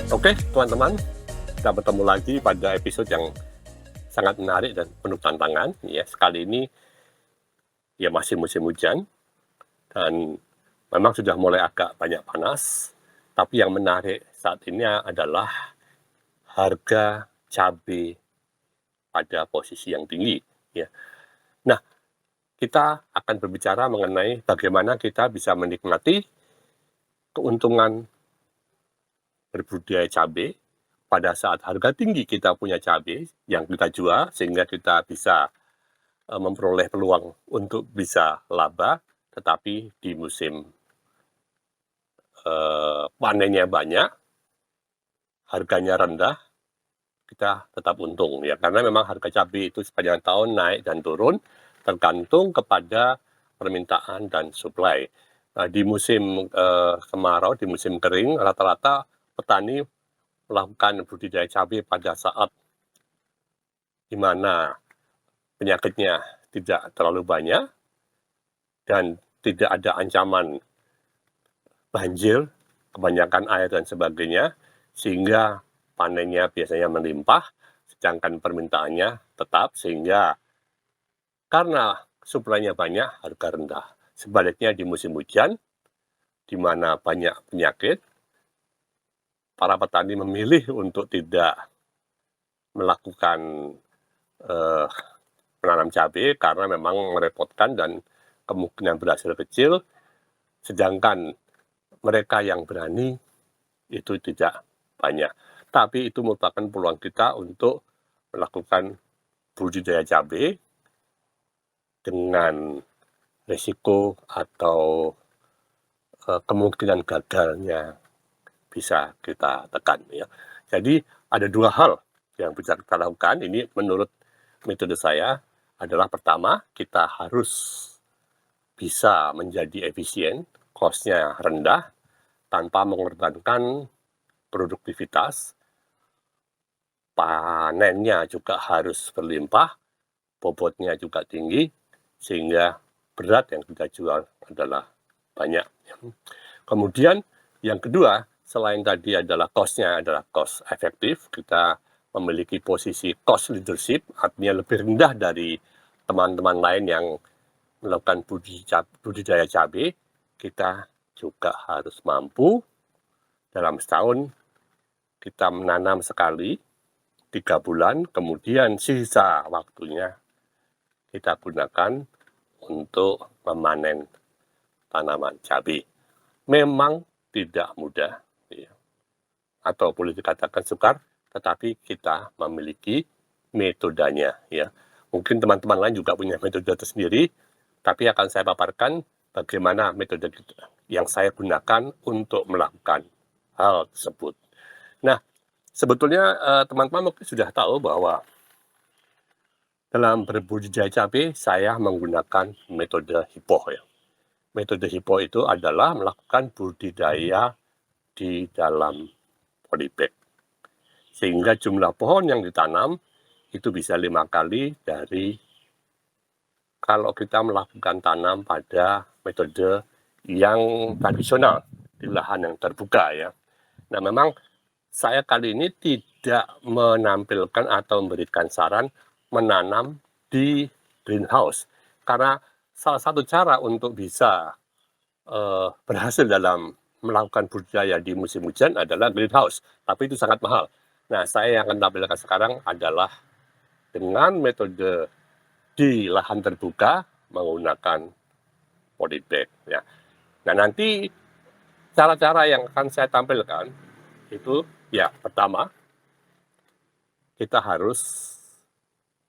Oke, teman-teman, kita bertemu lagi pada episode yang sangat menarik dan penuh tantangan. Ya, sekali ini ya masih musim hujan dan memang sudah mulai agak banyak panas. Tapi yang menarik saat ini adalah harga cabai pada posisi yang tinggi. Ya. Nah, kita akan berbicara mengenai bagaimana kita bisa menikmati keuntungan berbudidaya cabai pada saat harga tinggi kita punya cabai yang kita jual sehingga kita bisa memperoleh peluang untuk bisa laba, tetapi di musim panennya banyak, harganya rendah, kita tetap untung ya, karena memang harga cabai itu sepanjang tahun naik dan turun tergantung kepada permintaan dan supply. Di musim kemarau, di musim kering, rata-rata petani melakukan budidaya cabai pada saat di mana penyakitnya tidak terlalu banyak dan tidak ada ancaman banjir, kebanyakan air dan sebagainya, sehingga panennya biasanya melimpah, sedangkan permintaannya tetap, sehingga karena suplainya banyak, harga rendah. Sebaliknya di musim hujan, di mana banyak penyakit, para petani memilih untuk tidak melakukan menanam cabai karena memang merepotkan dan kemungkinan berhasil kecil, sedangkan mereka yang berani itu tidak banyak. Tapi itu merupakan peluang kita untuk melakukan budidaya cabai dengan risiko atau kemungkinan gagalnya bisa kita tekan ya. Jadi ada dua hal yang bisa kita lakukan. Ini menurut metode saya adalah pertama, kita harus bisa menjadi efisien, cost-nya rendah tanpa mengorbankan produktivitas. Panennya juga harus berlimpah, bobotnya juga tinggi, sehingga berat yang kita jual adalah banyak. Kemudian yang kedua, selain tadi adalah cost-nya adalah cost efektif, kita memiliki posisi cost leadership, artinya lebih rendah dari teman-teman lain yang melakukan budidaya cabai, kita juga harus mampu dalam setahun kita menanam sekali 3 bulan, kemudian sisa waktunya kita gunakan untuk memanen tanaman cabai. Memang tidak mudah, ya. Atau boleh dikatakan sukar, tetapi kita memiliki metodenya. Ya. Mungkin teman-teman lain juga punya metode tersendiri, tapi akan saya paparkan bagaimana metode yang saya gunakan untuk melakukan hal tersebut. Nah, sebetulnya teman-teman mungkin sudah tahu bahwa dalam berbudidaya cabai saya menggunakan metode hipo ya. Metode hipo itu adalah melakukan budidaya di dalam polybag. Sehingga jumlah pohon yang ditanam itu bisa 5 kali dari kalau kita melakukan tanam pada metode yang tradisional di lahan yang terbuka ya. Nah, memang saya kali ini tidak menampilkan atau memberikan saran menanam di greenhouse. Karena salah satu cara untuk bisa berhasil dalam melakukan budidaya di musim hujan adalah greenhouse. Tapi itu sangat mahal. Nah, saya yang akan tampilkan sekarang adalah dengan metode di lahan terbuka menggunakan polybag. Ya. Nah, nanti cara-cara yang akan saya tampilkan itu ya pertama kita harus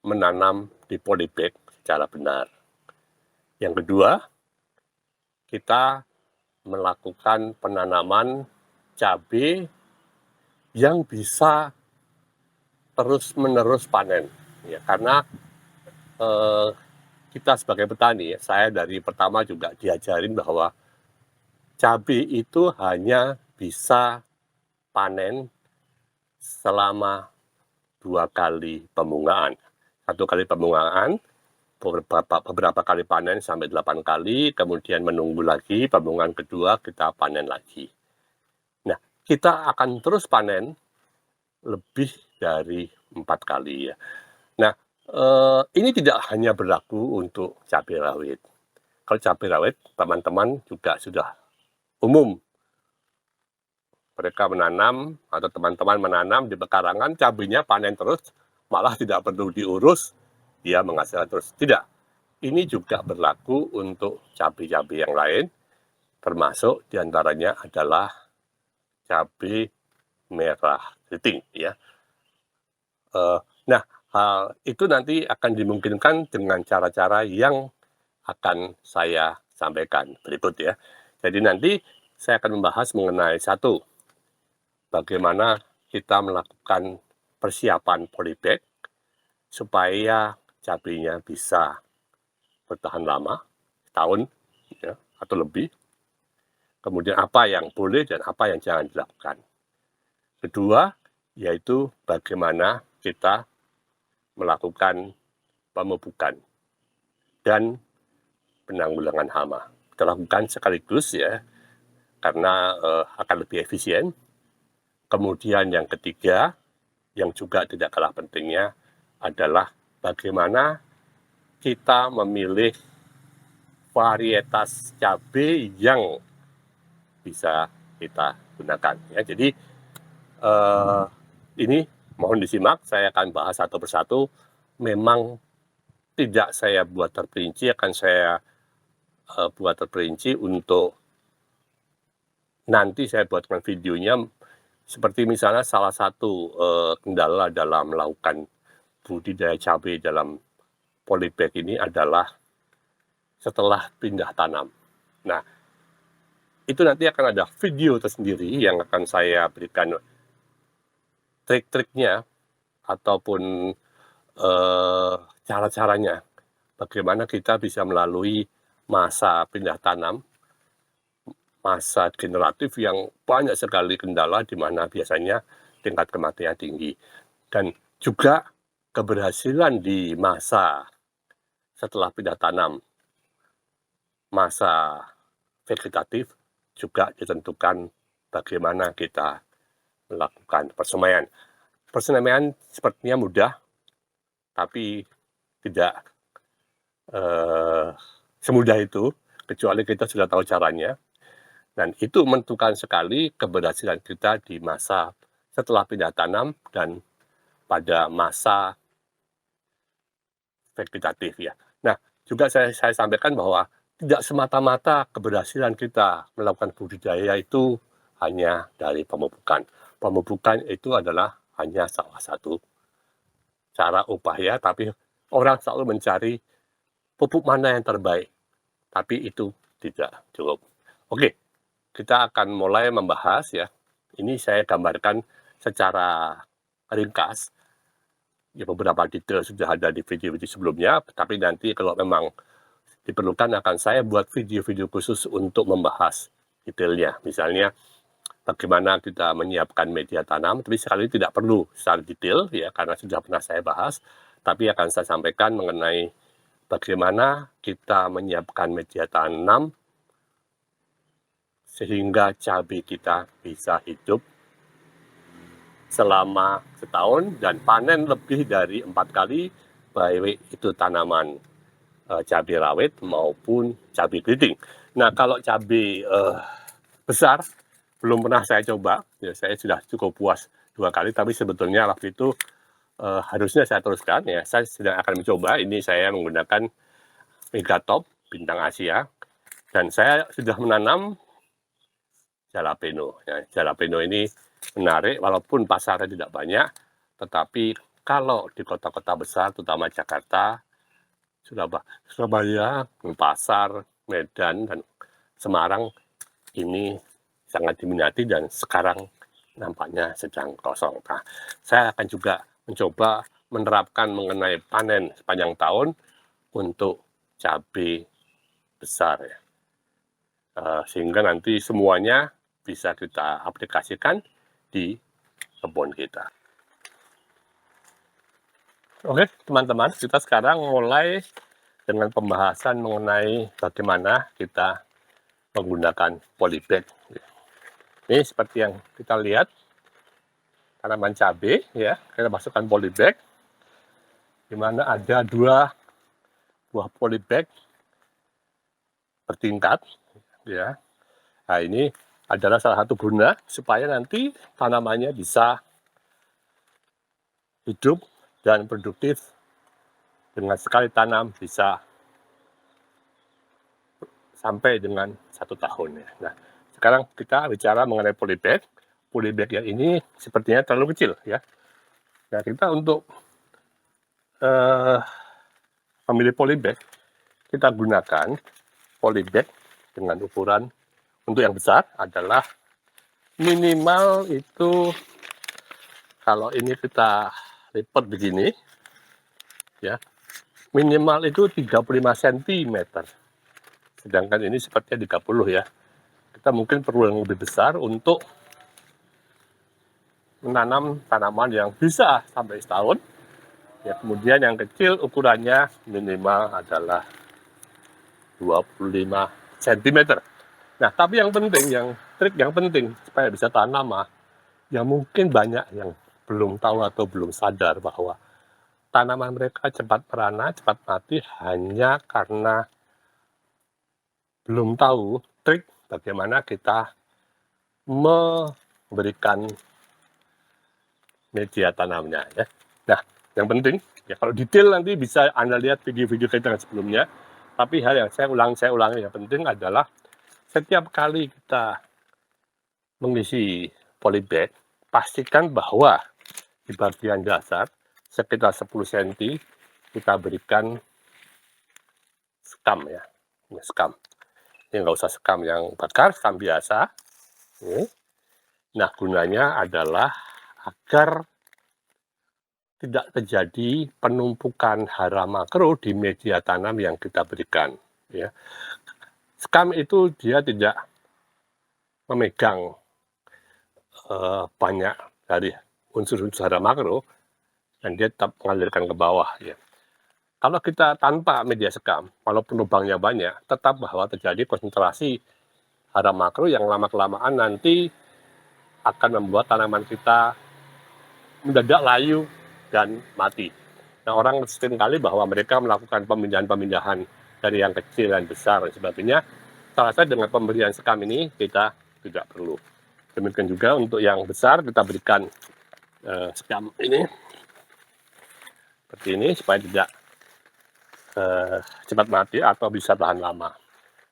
menanam di polybag secara benar. Yang kedua, kita melakukan penanaman cabai yang bisa terus-menerus panen. Ya, karena kita sebagai petani, saya dari pertama juga diajarin bahwa cabai itu hanya bisa panen selama 2 kali pembungaan. 1 kali pembungaan, beberapa kali panen sampai 8 kali, kemudian menunggu lagi pembungaan kedua kita panen lagi. Nah, kita akan terus panen lebih dari 4 kali ya. Nah, ini tidak hanya berlaku untuk cabai rawit. Kalau cabai rawit, teman-teman juga sudah umum. Mereka menanam atau teman-teman menanam di pekarangan, cabainya panen terus, malah tidak perlu diurus, dia menghasilkan terus. Tidak, ini juga berlaku untuk cabai-cabai yang lain, termasuk diantaranya adalah cabai merah keriting ya. Nah, hal itu nanti akan dimungkinkan dengan cara-cara yang akan saya sampaikan berikut ya. Jadi nanti saya akan membahas mengenai satu, bagaimana kita melakukan persiapan polybag supaya cabainya bisa bertahan lama, setahun ya, atau lebih. Kemudian apa yang boleh dan apa yang jangan dilakukan. Kedua, yaitu bagaimana kita melakukan pemupukan dan penanggulangan hama. Kita lakukan sekaligus ya, karena akan lebih efisien. Kemudian yang ketiga, yang juga tidak kalah pentingnya adalah bagaimana kita memilih varietas cabai yang bisa kita gunakan. Ya, jadi ini mohon disimak, saya akan bahas satu persatu. Memang tidak saya buat terperinci, akan saya buat terperinci untuk nanti saya buatkan videonya. Seperti misalnya salah satu kendala dalam melakukan budidaya cabai dalam polybag ini adalah setelah pindah tanam. Nah, itu nanti akan ada video tersendiri yang akan saya berikan trik-triknya ataupun cara-caranya bagaimana kita bisa melalui masa pindah tanam, masa generatif yang banyak sekali kendala di mana biasanya tingkat kematian tinggi. Dan juga keberhasilan di masa setelah pindah tanam, masa vegetatif juga ditentukan bagaimana kita melakukan persemaian. Persemaian sepertinya mudah, tapi tidak semudah itu, kecuali kita sudah tahu caranya. Dan itu menentukan sekali keberhasilan kita di masa setelah pindah tanam dan pada masa vegetatif ya. Nah, juga saya sampaikan bahwa tidak semata-mata keberhasilan kita melakukan budidaya itu hanya dari pemupukan. Pemupukan itu adalah hanya salah satu cara upaya, tapi orang selalu mencari pupuk mana yang terbaik. Tapi itu tidak cukup. Oke, kita akan mulai membahas ya. Ini saya gambarkan secara ringkas. Ya, beberapa detail sudah ada di video-video sebelumnya, tapi nanti kalau memang diperlukan akan saya buat video-video khusus untuk membahas detailnya. Misalnya bagaimana kita menyiapkan media tanam, tapi sekali ini tidak perlu secara detail ya karena sudah pernah saya bahas, tapi akan saya sampaikan mengenai bagaimana kita menyiapkan media tanam sehingga cabai kita bisa hidup selama setahun dan panen lebih dari 4 kali, baik itu tanaman cabai rawit maupun cabai keriting. Nah, kalau cabai besar belum pernah saya coba, ya saya sudah cukup puas 2 kali, tapi sebetulnya waktu itu harusnya saya teruskan ya. Saya sedang akan mencoba. Ini saya menggunakan Megatop bintang Asia dan saya sudah menanam jalapeno. Ya, jalapeno ini menarik walaupun pasarnya tidak banyak, tetapi kalau di kota-kota besar, terutama Jakarta, Surabaya, Pasar, Medan, dan Semarang ini sangat diminati dan sekarang nampaknya sedang kosong. Nah, saya akan juga mencoba menerapkan mengenai panen sepanjang tahun untuk cabai besar ya. Sehingga nanti semuanya bisa kita aplikasikan di kebun kita. Oke, teman-teman, kita sekarang mulai dengan pembahasan mengenai bagaimana kita menggunakan polybag. Ini seperti yang kita lihat, tanaman cabai ya, kita masukkan polybag, di mana ada 2 buah polybag bertingkat ya. Nah, ini adalah salah satu guna supaya nanti tanamannya bisa hidup dan produktif. Dengan sekali tanam bisa sampai dengan 1 tahun ya. Nah, sekarang kita bicara mengenai polybag. Polybag yang ini sepertinya terlalu kecil ya. Nah, kita untuk memilih polybag, kita gunakan polybag dengan ukuran untuk yang besar adalah minimal itu, kalau ini kita lipat begini ya, minimal itu 35 cm. Sedangkan ini sepertinya 30 ya. Kita mungkin perlu yang lebih besar untuk menanam tanaman yang bisa sampai setahun. Ya, kemudian yang kecil ukurannya minimal adalah 25 cm. Nah, tapi yang penting, trik yang penting supaya bisa tanam yang mungkin banyak yang belum tahu atau belum sadar bahwa tanaman mereka cepat merana, cepat mati hanya karena belum tahu trik bagaimana kita memberikan media tanamnya ya. Nah, yang penting ya, kalau detail nanti bisa Anda lihat video-video kita sebelumnya. Tapi hal yang saya ulangi yang penting adalah setiap kali kita mengisi polybag, pastikan bahwa di bagian dasar sekitar 10 cm kita berikan sekam ya. Ini sekam. Ini nggak usah sekam yang bakar, sekam biasa. Ini. Nah, gunanya adalah agar tidak terjadi penumpukan hara makro di media tanam yang kita berikan ya. Sekam itu dia tidak memegang banyak dari unsur-unsur hara makro dan dia tetap mengalirkan ke bawah ya. Kalau kita tanpa media sekam, walaupun lubangnya banyak, tetap bahwa terjadi konsentrasi hara makro yang lama-kelamaan nanti akan membuat tanaman kita mendadak layu dan mati. Nah, orang sering kali bahwa mereka melakukan pemindahan-pemindahan dari yang kecil dan besar dan sebagainya. Salah satu dengan pemberian sekam ini kita tidak perlu. Demikian juga untuk yang besar kita berikan sekam ini seperti ini supaya tidak cepat mati atau bisa tahan lama.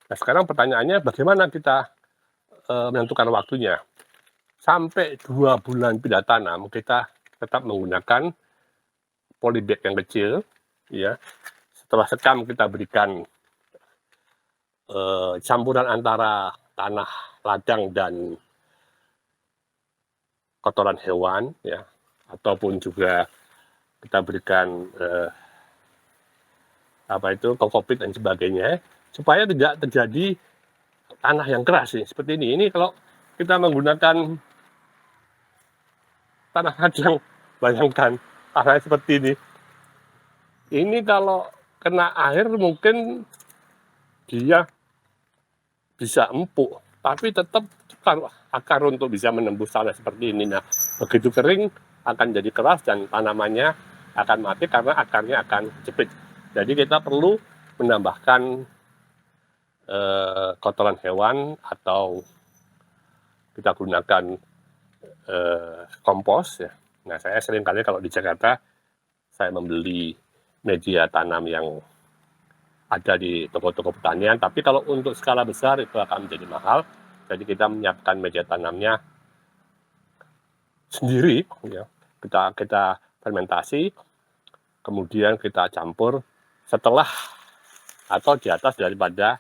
Nah, sekarang pertanyaannya bagaimana kita menentukan waktunya? Sampai 2 bulan pindah tanam kita tetap menggunakan polybag yang kecil ya. Setelah sekam kita berikan campuran antara tanah ladang dan kotoran hewan ya, ataupun juga kita berikan kokopit dan sebagainya supaya tidak terjadi tanah yang keras nih, seperti ini. Ini kalau kita menggunakan tanah ladang, bayangkan tanahnya seperti ini. Ini kalau kena air mungkin dia bisa empuk, tapi tetap akar untuk bisa menembus tanah seperti ini. Nah, begitu kering akan jadi keras dan tanamannya akan mati karena akarnya akan jepit. Jadi kita perlu menambahkan kotoran hewan atau kita gunakan kompos ya. Nah, saya sering kali kalau di Jakarta saya membeli media tanam yang ada di toko-toko pertanian, tapi kalau untuk skala besar itu akan menjadi mahal. Jadi kita menyiapkan media tanamnya sendiri ya. Kita fermentasi, kemudian kita campur setelah atau di atas daripada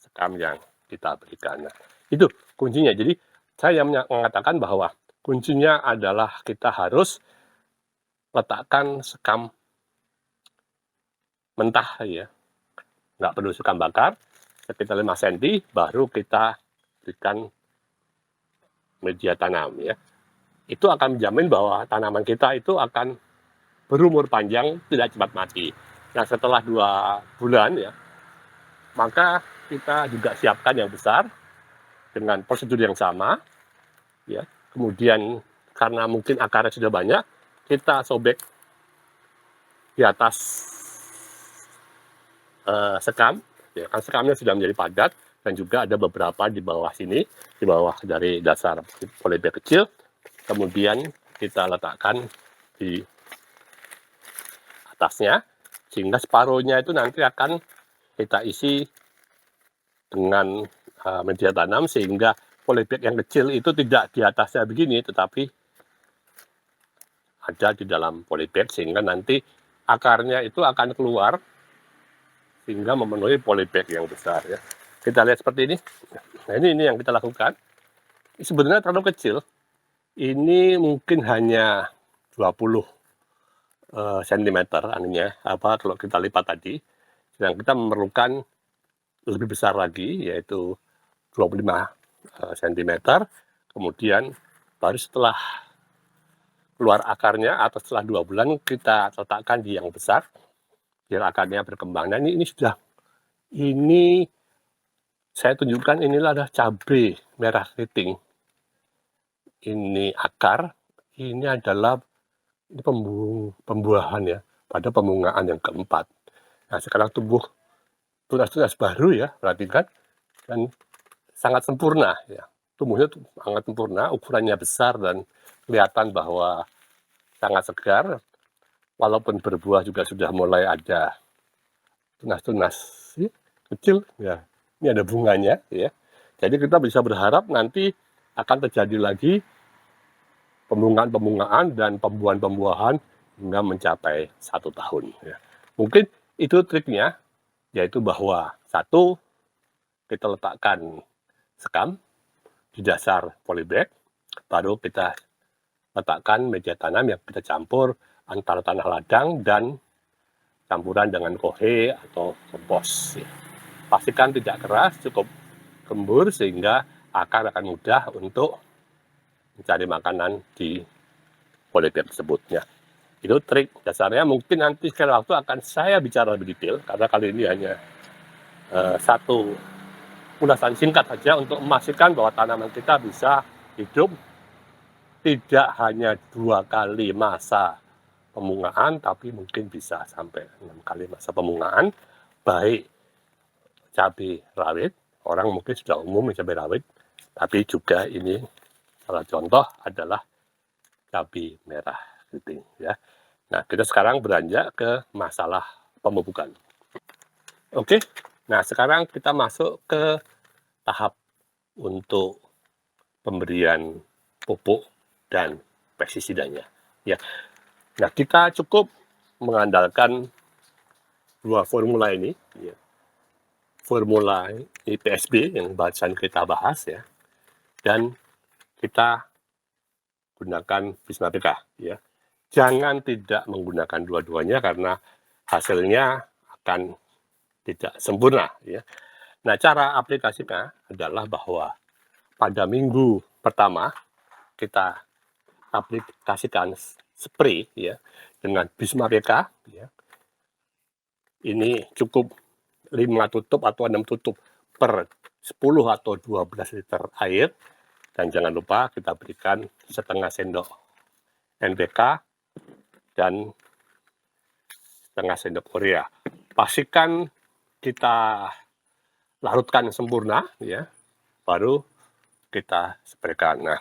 sekam yang kita berikan. Nah, itu kuncinya. Jadi saya mengatakan bahwa kuncinya adalah kita harus letakkan sekam mentah ya, nggak perlu sekam bakar, sekitar 5 cm baru kita berikan media tanam ya. Itu akan menjamin bahwa tanaman kita itu akan berumur panjang, tidak cepat mati. Nah, setelah 2 bulan ya, maka kita juga siapkan yang besar dengan prosedur yang sama. ya. Kemudian karena mungkin akarnya sudah banyak, kita sobek di atas sekam, ya kan sekamnya sudah menjadi padat, dan juga ada beberapa di bawah sini, di bawah dari dasar polybag kecil. Kemudian kita letakkan di atasnya, sehingga separuhnya itu nanti akan kita isi dengan media tanam, sehingga polybag yang kecil itu tidak di atasnya begini, tetapi ada di dalam polybag, sehingga nanti akarnya itu akan keluar sehingga memenuhi polybag yang besar, ya. Kita lihat seperti ini. Nah, ini yang kita lakukan. Sebenarnya terlalu kecil. Ini mungkin hanya 20 cm anunya, kalau kita lipat tadi. Sedang kita memerlukan lebih besar lagi, yaitu 25 cm. Kemudian baru setelah keluar akarnya atau setelah 2 bulan kita letakkan di yang besar biar akarnya berkembang. Nah, ini sudah, ini saya tunjukkan, inilah adalah cabai merah keriting. Ini akar, ini adalah pembuahan ya, pada pembungaan yang keempat. Nah, sekarang tumbuh tunas-tunas baru ya, perhatikan, dan sangat sempurna ya. Tumbuhnya sangat sempurna, ukurannya besar dan kelihatan bahwa sangat segar. Walaupun berbuah juga sudah mulai ada tunas-tunas kecil ya. Ini ada bunganya ya. Jadi kita bisa berharap nanti akan terjadi lagi pembungaan dan pembuahan hingga mencapai 1 tahun ya. Mungkin itu triknya, yaitu bahwa satu, kita letakkan sekam di dasar polybag, baru kita letakkan media tanam yang kita campur antara tanah ladang dan campuran dengan kohe atau kompos. Pastikan tidak keras, cukup gembur sehingga akar akan mudah untuk mencari makanan di polybag tersebutnya. Itu trik dasarnya. Mungkin nanti sekali waktu akan saya bicara lebih detail, karena kali ini hanya satu ulasan singkat saja untuk memastikan bahwa tanaman kita bisa hidup tidak hanya 2 kali masa pembungaan, tapi mungkin bisa sampai 6 kali masa pembungaan, baik cabai rawit, orang mungkin sudah umum cabai rawit, tapi juga ini salah contoh adalah cabai merah keriting ya. Nah, kita sekarang beranjak ke masalah pemupukan. Oke, nah sekarang kita masuk ke tahap untuk pemberian pupuk dan pestisidanya ya. Nah, kita cukup mengandalkan 2 formula ini ya. Formula IPSB yang barusan kita bahas ya, dan kita gunakan Bisma PK ya. Jangan tidak menggunakan dua-duanya karena hasilnya akan tidak sempurna ya. Nah, cara aplikasinya adalah bahwa pada minggu pertama kita aplikasikan spray ya dengan Bisma PK ya. Ini cukup 5 tutup atau 6 tutup per 10 atau 12 liter air, dan jangan lupa kita berikan setengah sendok NPK dan setengah sendok urea. Pastikan kita larutkan sempurna ya, baru kita spraykan. Nah,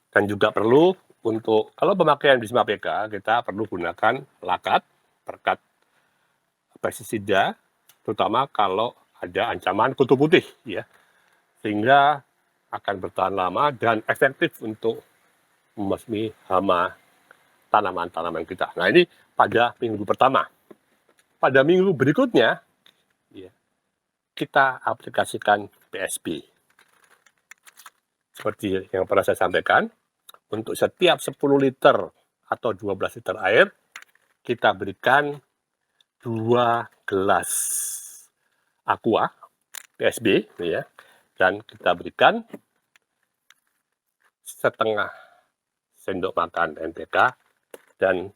dan juga perlu untuk kalau pemakaian Bisma PK, kita perlu gunakan lakat, perkat pestisida, terutama kalau ada ancaman kutu putih ya, sehingga akan bertahan lama dan efektif untuk membasmi hama tanaman-tanaman kita. Nah, ini pada minggu pertama. Pada minggu berikutnya ya, kita aplikasikan PSB. Seperti yang pernah saya sampaikan, untuk setiap 10 liter atau 12 liter air, kita berikan 2 gelas aqua PSB ya, dan kita berikan setengah sendok makan NPK dan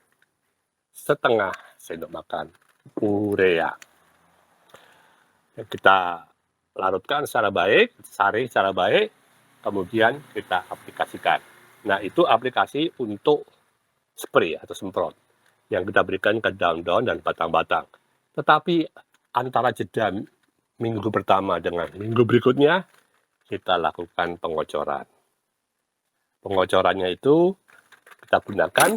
setengah sendok makan urea. Kita larutkan secara baik, saring secara baik, kemudian kita aplikasikan. Nah, itu aplikasi untuk spray atau semprot yang kita berikan ke daun-daun dan batang-batang. Tetapi antara jeda minggu pertama dengan minggu berikutnya, kita lakukan pengocoran. Pengocorannya itu kita gunakan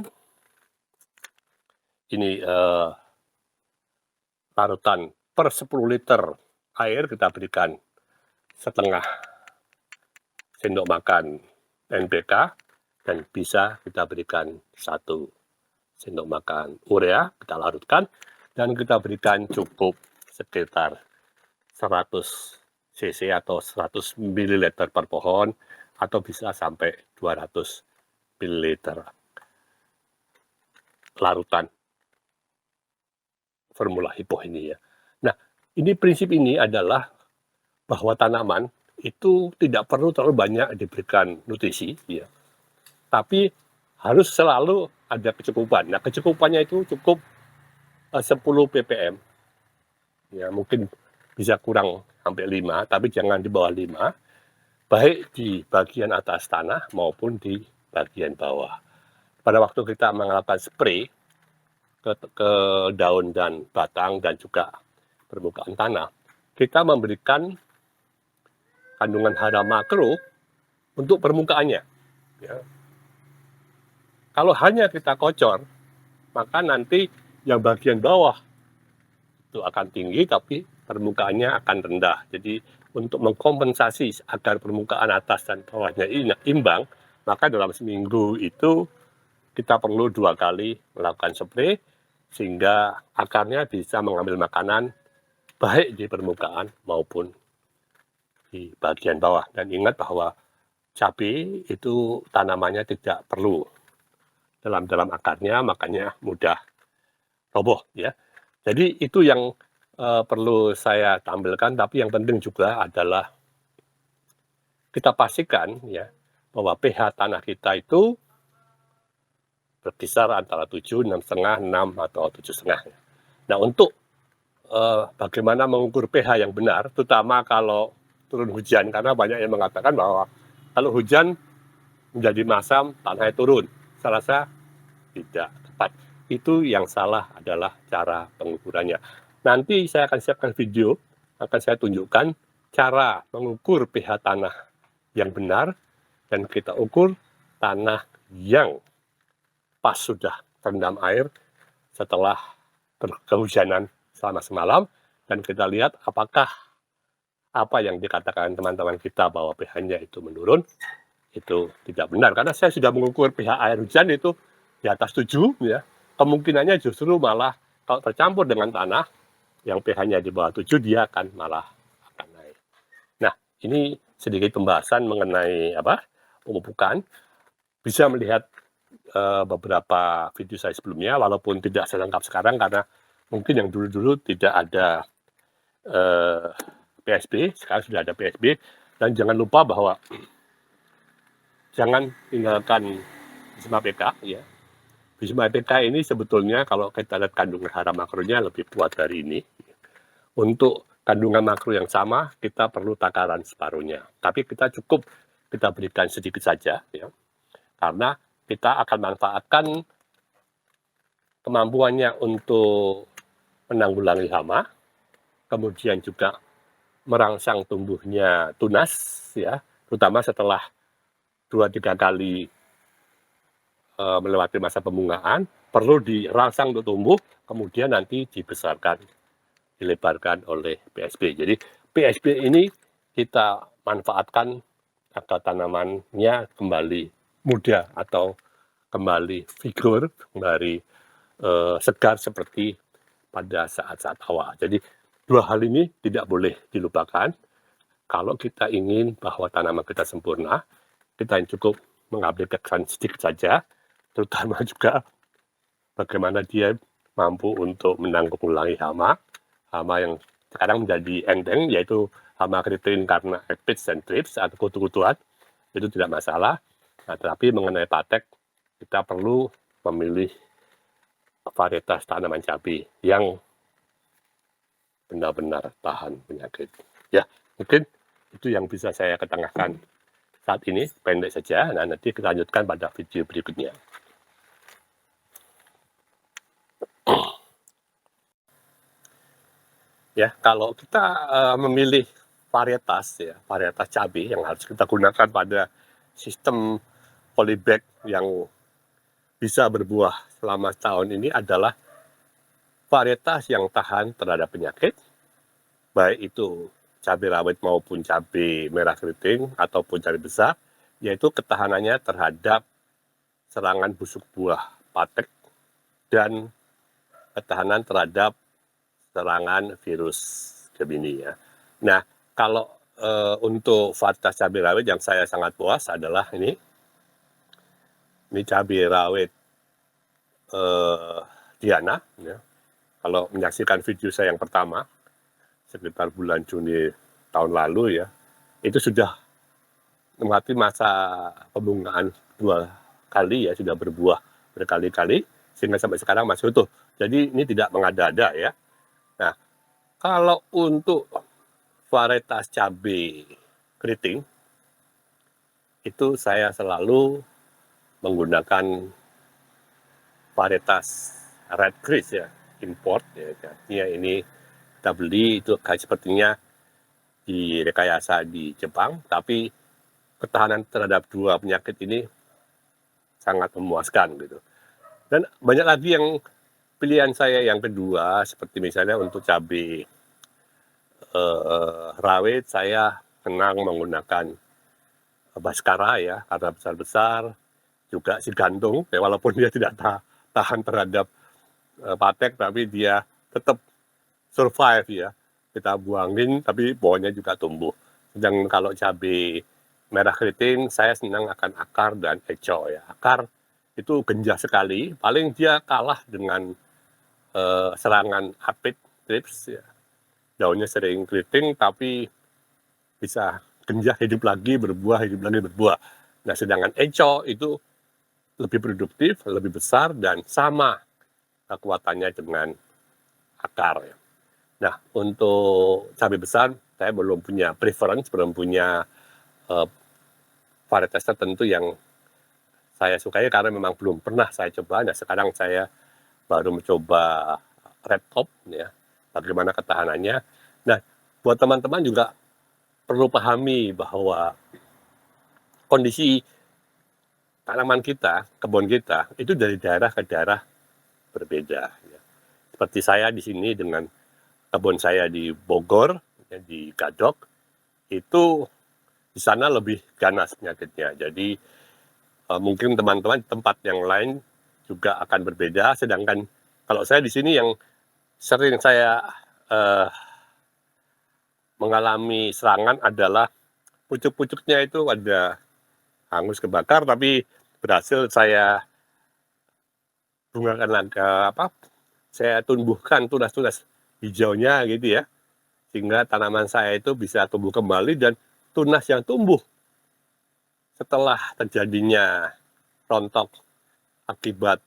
ini larutan per 10 liter air kita berikan setengah sendok makan NPK dan bisa kita berikan 1 sendok makan urea, kita larutkan dan kita berikan cukup sekitar 100 cc atau 100 ml per pohon atau bisa sampai 200 ml larutan formula hipo ini ya. Nah, prinsip ini adalah bahwa tanaman itu tidak perlu terlalu banyak diberikan nutrisi ya. Tapi harus selalu ada kecukupan. Nah, kecukupannya itu cukup 10 ppm. Ya, mungkin bisa kurang sampai 5, tapi jangan di bawah 5. Baik di bagian atas tanah maupun di bagian bawah. Pada waktu kita melakukan spray ke daun dan batang dan juga permukaan tanah, kita memberikan kandungan hara makro untuk permukaannya. Ya. Kalau hanya kita kocor, maka nanti yang bagian bawah itu akan tinggi, tapi permukaannya akan rendah. Jadi untuk mengkompensasi agar permukaan atas dan bawahnya imbang, maka dalam seminggu itu kita perlu 2 kali melakukan spray, sehingga akarnya bisa mengambil makanan baik di permukaan maupun di bagian bawah. Dan ingat bahwa cabai itu tanamannya tidak perlu dalam akarnya, makanya mudah roboh ya. Jadi itu yang perlu saya tampilkan, tapi yang penting juga adalah kita pastikan ya bahwa pH tanah kita itu berkisar antara 7, 6,5, 6 atau 7,5. Nah, untuk bagaimana mengukur pH yang benar, terutama kalau turun hujan, karena banyak yang mengatakan bahwa kalau hujan menjadi masam, tanahnya turun. Saya rasa tidak tepat. Itu yang salah adalah cara pengukurannya. Nanti saya akan siapkan video, akan saya tunjukkan cara mengukur pH tanah yang benar, dan kita ukur tanah yang pas sudah terendam air setelah kehujanan selama semalam, dan kita lihat apakah apa yang dikatakan teman-teman kita bahwa pH-nya itu menurun, itu tidak benar. Karena saya sudah mengukur pH air hujan itu di atas 7, ya. Kemungkinannya justru malah kalau tercampur dengan tanah yang pH-nya di bawah 7, dia akan malah akan naik. Nah, ini sedikit pembahasan mengenai pemupukan. Bisa melihat beberapa video saya sebelumnya, walaupun tidak selengkap sekarang karena mungkin yang dulu-dulu tidak ada PSB, sekarang sudah ada PSB. Dan jangan lupa bahwa jangan tinggalkan Bisma PK ya. Bisma PK ini sebetulnya kalau kita lihat kandungan hara makronya lebih kuat dari ini. Untuk kandungan makro yang sama, kita perlu takaran separuhnya. Tapi kita berikan sedikit saja ya. Karena kita akan manfaatkan kemampuannya untuk menanggulangi hama, kemudian juga merangsang tumbuhnya tunas ya, terutama setelah 2-3 kali melewati masa pembungaan, perlu dirangsang untuk tumbuh, kemudian nanti dibesarkan, dilebarkan oleh PSB. Jadi PSB ini kita manfaatkan agar tanamannya kembali muda atau kembali vigor, kembali segar seperti pada saat-saat awal. Jadi 2 hal ini tidak boleh dilupakan. Kalau kita ingin bahwa tanaman kita sempurna, kita cukup mengaplikasikan sedikit saja, terutama juga bagaimana dia mampu untuk menanggulangi hama yang sekarang menjadi enteng, yaitu hama keriting karena aphids dan thrips atau kutu-kutuan, itu tidak masalah. Nah, tetapi mengenai patek, kita perlu memilih varietas tanaman cabai yang benar-benar tahan penyakit. Ya, mungkin itu yang bisa saya ketengahkan saat ini pendek saja. Nah, nanti kita lanjutkan pada video berikutnya. Ya, kalau kita memilih varietas cabai yang harus kita gunakan pada sistem polybag yang bisa berbuah selama setahun ini adalah varietas yang tahan terhadap penyakit, baik itu cabai rawit maupun cabai merah keriting ataupun cabai besar, yaitu ketahanannya terhadap serangan busuk buah patek dan ketahanan terhadap serangan virus Gemini ya. Nah, kalau untuk varietas cabai rawit yang saya sangat puas adalah ini cabai rawit Diana. Ya. Kalau menyaksikan video saya yang pertama, sekitar bulan Juni tahun lalu ya, itu sudah melewati masa pembungaan 2 kali ya, sudah berbuah berkali-kali, sehingga sampai sekarang masih utuh. Jadi ini tidak mengada-ada ya. Nah, kalau untuk varietas cabai keriting, itu saya selalu menggunakan varietas Red Chris ya, import ya. Artinya ini kita beli itu kayak sepertinya direkayasa di Jepang, tapi ketahanan terhadap 2 penyakit ini sangat memuaskan gitu. Dan banyak lagi yang pilihan saya yang kedua, seperti misalnya untuk cabai rawit, saya senang menggunakan Baskara ya, karena besar-besar, juga si gantung, ya walaupun dia tidak tahan terhadap patek, tapi dia tetap survive ya. Kita buangin, tapi pohonnya juga tumbuh. Sedang kalau cabai merah keriting, saya senang akan akar dan eco ya. Akar itu genjah sekali, paling dia kalah dengan serangan apit thrips ya. Daunnya sering keriting, tapi bisa genjah hidup lagi, berbuah, hidup lagi, berbuah. Nah, sedangkan eco itu lebih produktif, lebih besar, dan sama kekuatannya dengan akar ya. Nah, untuk cabai besar, saya belum punya preference, belum punya varietas tertentu yang saya sukai karena memang belum pernah saya coba. Nah, sekarang saya baru mencoba red top ya, bagaimana ketahanannya. Nah, buat teman-teman juga perlu pahami bahwa kondisi tanaman kita, kebun kita, itu dari daerah ke daerah berbeda. Ya. Seperti saya di sini dengan kebun saya di Bogor, ya, di Gadok, itu di sana lebih ganas penyakitnya. Jadi mungkin teman-teman di tempat yang lain juga akan berbeda. Sedangkan kalau saya di sini yang sering saya mengalami serangan adalah pucuk-pucuknya itu ada hangus kebakar, tapi berhasil saya bungakan saya tumbuhkan tunas-tunas hijaunya gitu ya, sehingga tanaman saya itu bisa tumbuh kembali, dan tunas yang tumbuh setelah terjadinya rontok akibat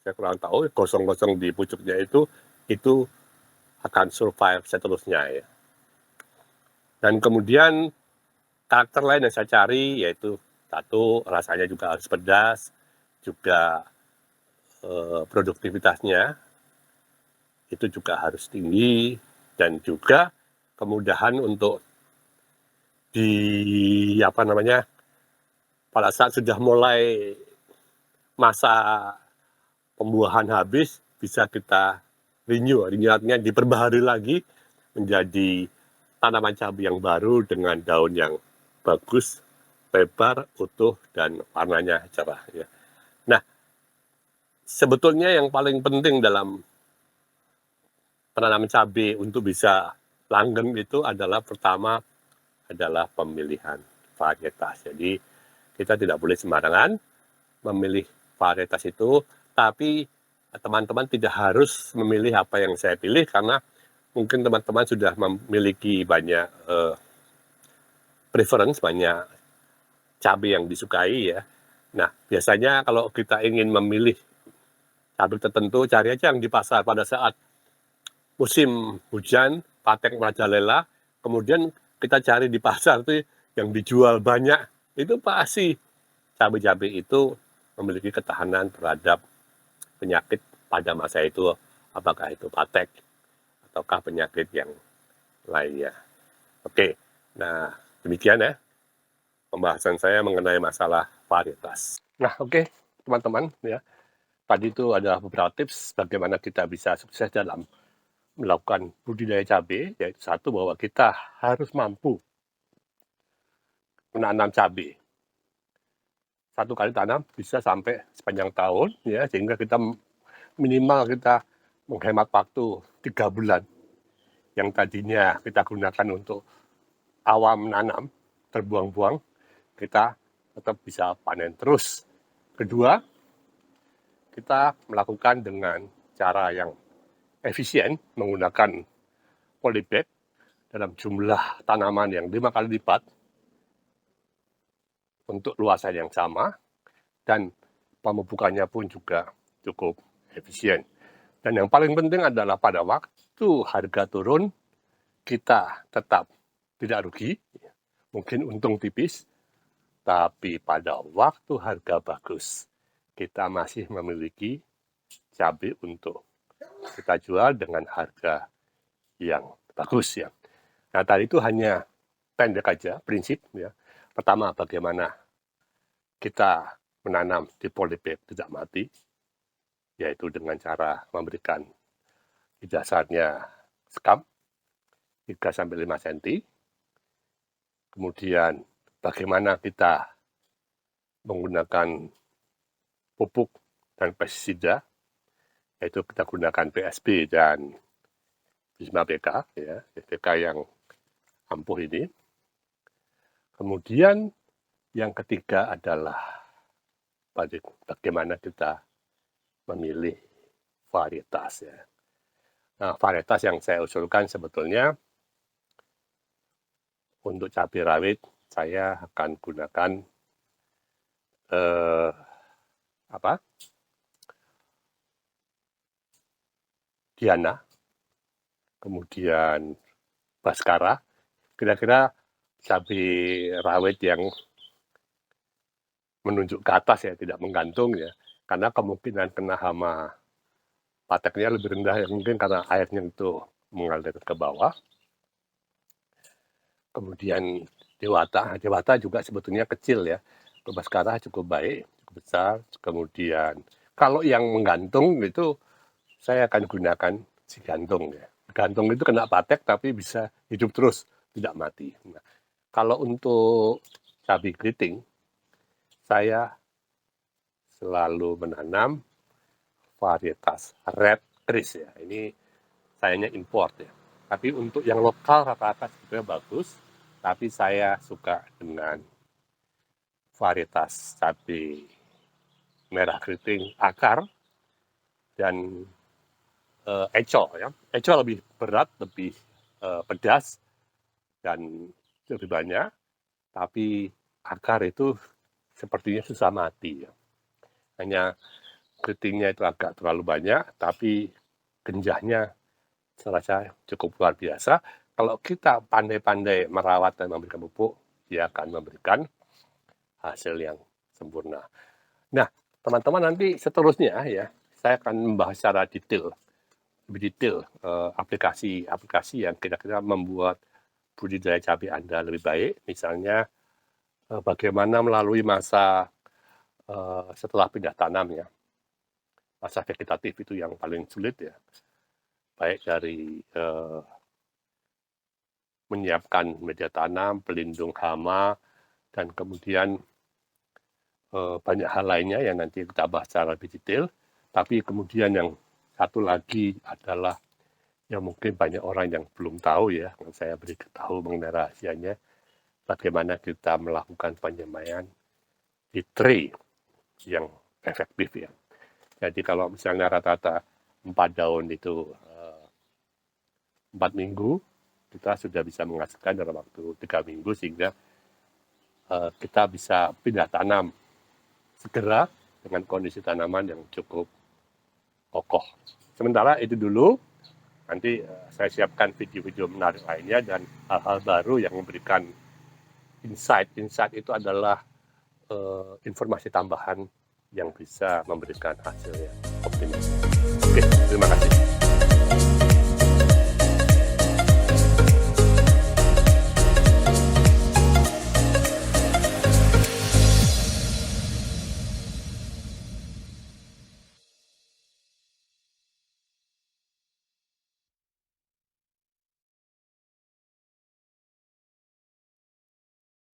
saya kurang tahu gosong-gosong di pucuknya itu akan survive seterusnya ya. Dan kemudian karakter lain yang saya cari yaitu satu, rasanya juga harus pedas, juga produktivitasnya itu juga harus tinggi, dan juga kemudahan untuk pada saat sudah mulai masa pembuahan habis, bisa kita renew artinya diperbaharui lagi menjadi tanaman cabai yang baru dengan daun yang bagus, lebar, utuh, dan warnanya cerah ya. Nah, sebetulnya yang paling penting dalam penanaman cabai untuk bisa langgeng itu adalah pertama adalah pemilihan varietas. Jadi kita tidak boleh sembarangan memilih varietas itu, tapi teman-teman tidak harus memilih apa yang saya pilih karena mungkin teman-teman sudah memiliki banyak preference, banyak cabai yang disukai ya. Nah, biasanya kalau kita ingin memilih cabai tertentu, cari aja yang di pasar pada saat musim hujan, patek merajalela, kemudian kita cari di pasar itu yang dijual banyak itu pasti cabai-cabai itu memiliki ketahanan terhadap penyakit pada masa itu, apakah itu patek ataukah penyakit yang lainnya. Oke, nah demikian ya pembahasan saya mengenai masalah varietas. Nah, oke, teman-teman ya. Tadi itu ada beberapa tips bagaimana kita bisa sukses dalam melakukan budidaya cabai, yaitu satu bahwa kita harus mampu menanam cabai. Satu kali tanam bisa sampai sepanjang tahun ya, sehingga kita minimal kita menghemat waktu 3 bulan yang tadinya kita gunakan untuk awam menanam, terbuang-buang, kita tetap bisa panen terus. Kedua, kita melakukan dengan cara yang efisien menggunakan polybag dalam jumlah tanaman yang 5 kali lipat untuk luasan yang sama, dan pemupukannya pun juga cukup efisien. Dan yang paling penting adalah pada waktu harga turun, kita tetap tidak rugi, mungkin untung tipis, tapi pada waktu harga bagus, kita masih memiliki cabai untuk kita jual dengan harga yang bagus ya. Nah, tadi itu hanya pendek aja prinsip ya. Pertama, bagaimana kita menanam di polybag tidak mati, yaitu dengan cara memberikan di dasarnya sekam 3-5 cm. Kemudian bagaimana kita menggunakan pupuk dan pestisida, yaitu kita gunakan PSB dan Bisma PK, ya, PK yang ampuh ini. Kemudian yang ketiga adalah bagaimana kita memilih varietas ya. Nah, varietas yang saya usulkan sebetulnya untuk cabai rawit saya akan gunakan Diana, kemudian Baskara, kira-kira cabai rawit yang menunjuk ke atas ya, tidak menggantung ya, karena kemungkinan kena hama pateknya lebih rendah ya, mungkin karena airnya itu mengalir ke bawah. Kemudian Dewata juga sebetulnya kecil ya, Baskara cukup baik, cukup besar. Kemudian kalau yang menggantung itu saya akan gunakan si gantung ya. Gantung itu kena patek tapi bisa hidup terus, tidak mati. Nah, kalau untuk cabai keriting, saya selalu menanam varietas Red Chris ya. Ini sayanya import ya. Tapi untuk yang lokal rata-rata sebetulnya bagus. Tapi saya suka dengan varietas cabai merah keriting akar dan eco ya. Eco lebih berat, lebih pedas dan lebih banyak. Tapi akar itu sepertinya susah mati ya. Hanya keritingnya itu agak terlalu banyak, tapi genjahnya saya cukup luar biasa. Kalau kita pandai-pandai merawat dan memberikan pupuk, dia akan memberikan hasil yang sempurna. Nah, teman-teman nanti seterusnya ya, saya akan membahas secara detail, lebih detail aplikasi-aplikasi yang kira-kira membuat budidaya cabai Anda lebih baik. Misalnya bagaimana melalui masa setelah pindah tanam ya, masa vegetatif itu yang paling sulit ya, baik dari menyiapkan media tanam, pelindung hama, dan kemudian banyak hal lainnya yang nanti kita bahas secara lebih detail. Tapi kemudian yang satu lagi adalah yang mungkin banyak orang yang belum tahu ya, saya beritahu mengenai rahasianya, bagaimana kita melakukan penyemaian di tray yang efektif ya. Jadi kalau misalnya rata-rata 4 daun itu 4 minggu, kita sudah bisa menghasilkan dalam waktu 3 minggu, sehingga kita bisa pindah tanam segera dengan kondisi tanaman yang cukup kokoh. Sementara itu dulu, nanti saya siapkan video-video menarik lainnya dan hal-hal baru yang memberikan insight. Insight itu adalah informasi tambahan yang bisa memberikan hasil yang optimis. Oke, terima kasih.